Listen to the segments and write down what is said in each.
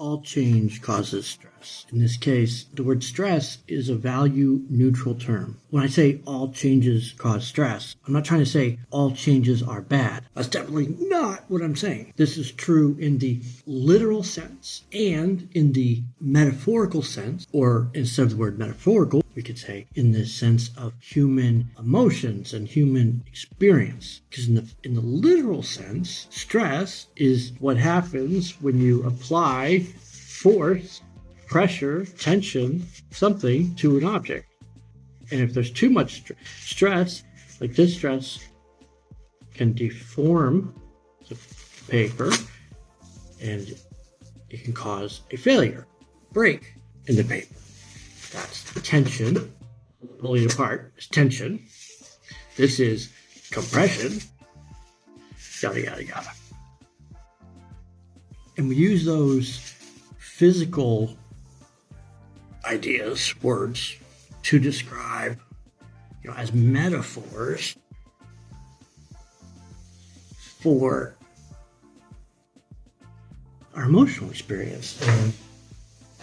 all change causes stress. In this case, the word stress is a value neutral term. When I say all changes cause stress, I'm not trying to say all changes are bad. That's definitely not what I'm saying. This is true in the literal sense and in the metaphorical sense, or instead of the word metaphorical, we could say in the sense of human emotions and human experience. Because in the literal sense, stress is what happens when you apply force, pressure, tension, something to an object. And if there's too much stress, like this stress can deform the paper and it can cause a failure, break in the paper. That's tension. Pulling it apart is tension. This is compression. Yada, yada, yada. And we use those physical ideas, words, to describe, as metaphors for our emotional experience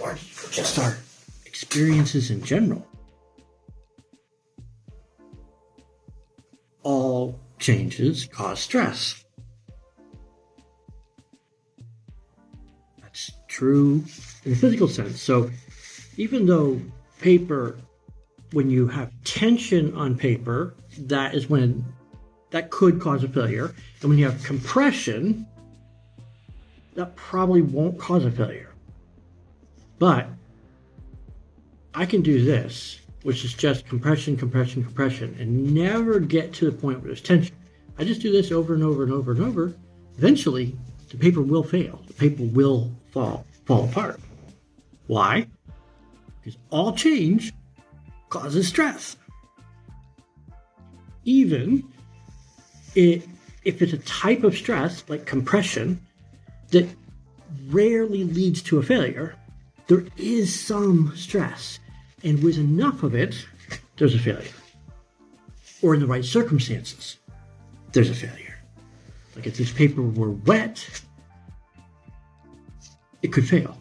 or just our experiences in general. All changes cause stress. That's true in the physical sense. So even though paper, when you have tension on paper, that could cause a failure. And when you have compression, that probably won't cause a failure. But I can do this, which is just compression, compression, compression, and never get to the point where there's tension. I just do this over and over and over and over. Eventually, the paper will fail. The paper will fall apart. Why? Because all change causes stress. Even if it's a type of stress, like compression, that rarely leads to a failure, there is some stress. And with enough of it, there's a failure. Or in the right circumstances, there's a failure. Like if this paper were wet, it could fail.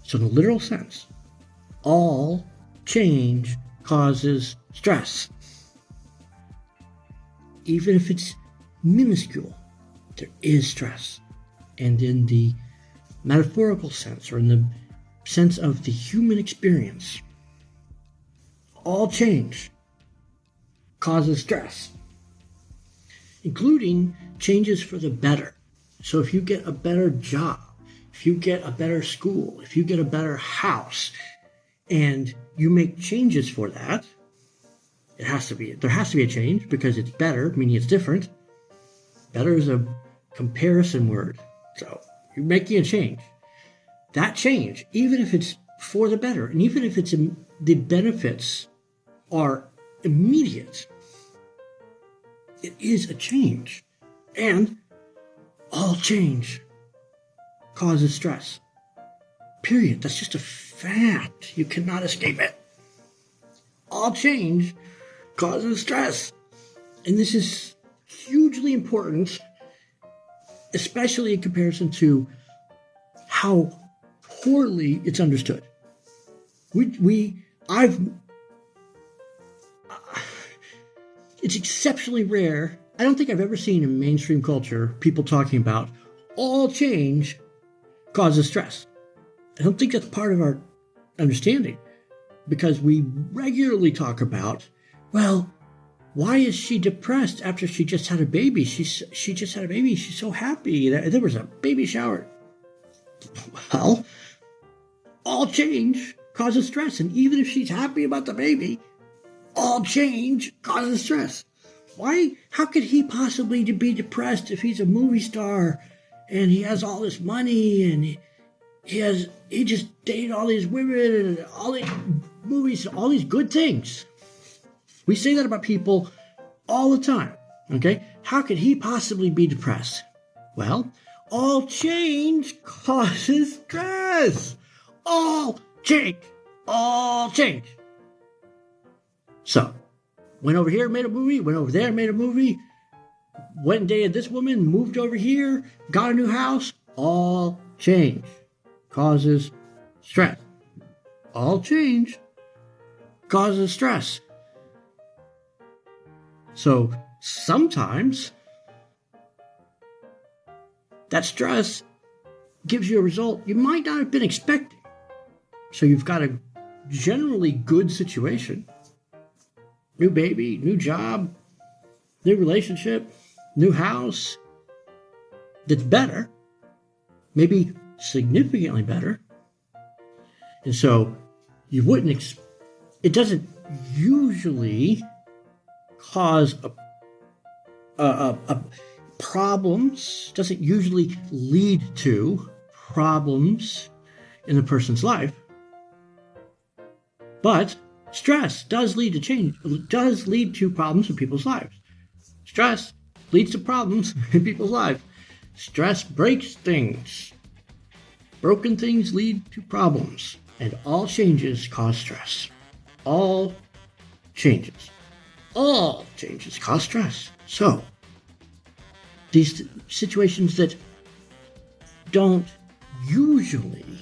So in the literal sense, all change causes stress. Even if it's minuscule, there is stress. And in the metaphorical sense, or in the sense of the human experience, all change causes stress, including changes for the better. So if you get a better job, if you get a better school, if you get a better house, and you make changes for that, there has to be a change because it's better, meaning it's different. Better is a comparison word. So you're making a change. That change, even if it's for the better, and even if it's the benefits are immediate, it is a change. And all change causes stress. Period. That's just a fact. You cannot escape it. All change causes stress. And this is hugely important, especially in comparison to how poorly it's understood. It's exceptionally rare. I don't think I've ever seen in mainstream culture people talking about all change causes stress. I don't think that's part of our understanding, because we regularly talk about, well, why is she depressed after she just had a baby? She just had a baby. She's so happy. There was a baby shower. Well, all change causes stress. And even if she's happy about the baby, all change causes stress. Why? How could he possibly be depressed if he's a movie star and he has all this money and he just dated all these women and all these movies, all these good things? We say that about people all the time, okay? How could he possibly be depressed? Well, all change causes stress. All change. So, went over here, made a movie, went over there, made a movie. went and dated this woman, moved over here, got a new house. All change causes stress. All change causes stress. So sometimes that stress gives you a result you might not have been expecting. So you've got a generally good situation. New baby, new job, new relationship, new house that's better, maybe significantly better. And so you wouldn't, it doesn't usually cause problems, doesn't usually lead to problems in the person's life. But stress does lead to change, does lead to problems in people's lives. Stress leads to problems in people's lives. Stress breaks things. Broken things lead to problems. And all changes cause stress. All changes cause stress. So, these situations that don't usually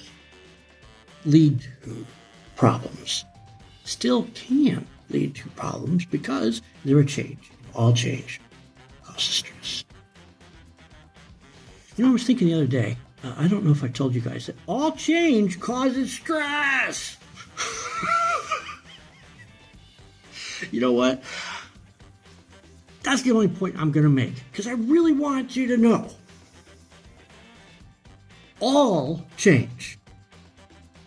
lead to problems still can lead to problems because they're a change. All change causes stress. You know, I was thinking the other day, I don't know if I told you guys that all change causes stress. You know what? That's the only point I'm going to make because I really want you to know. All change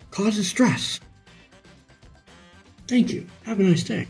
causes stress. Thank you. Have a nice day.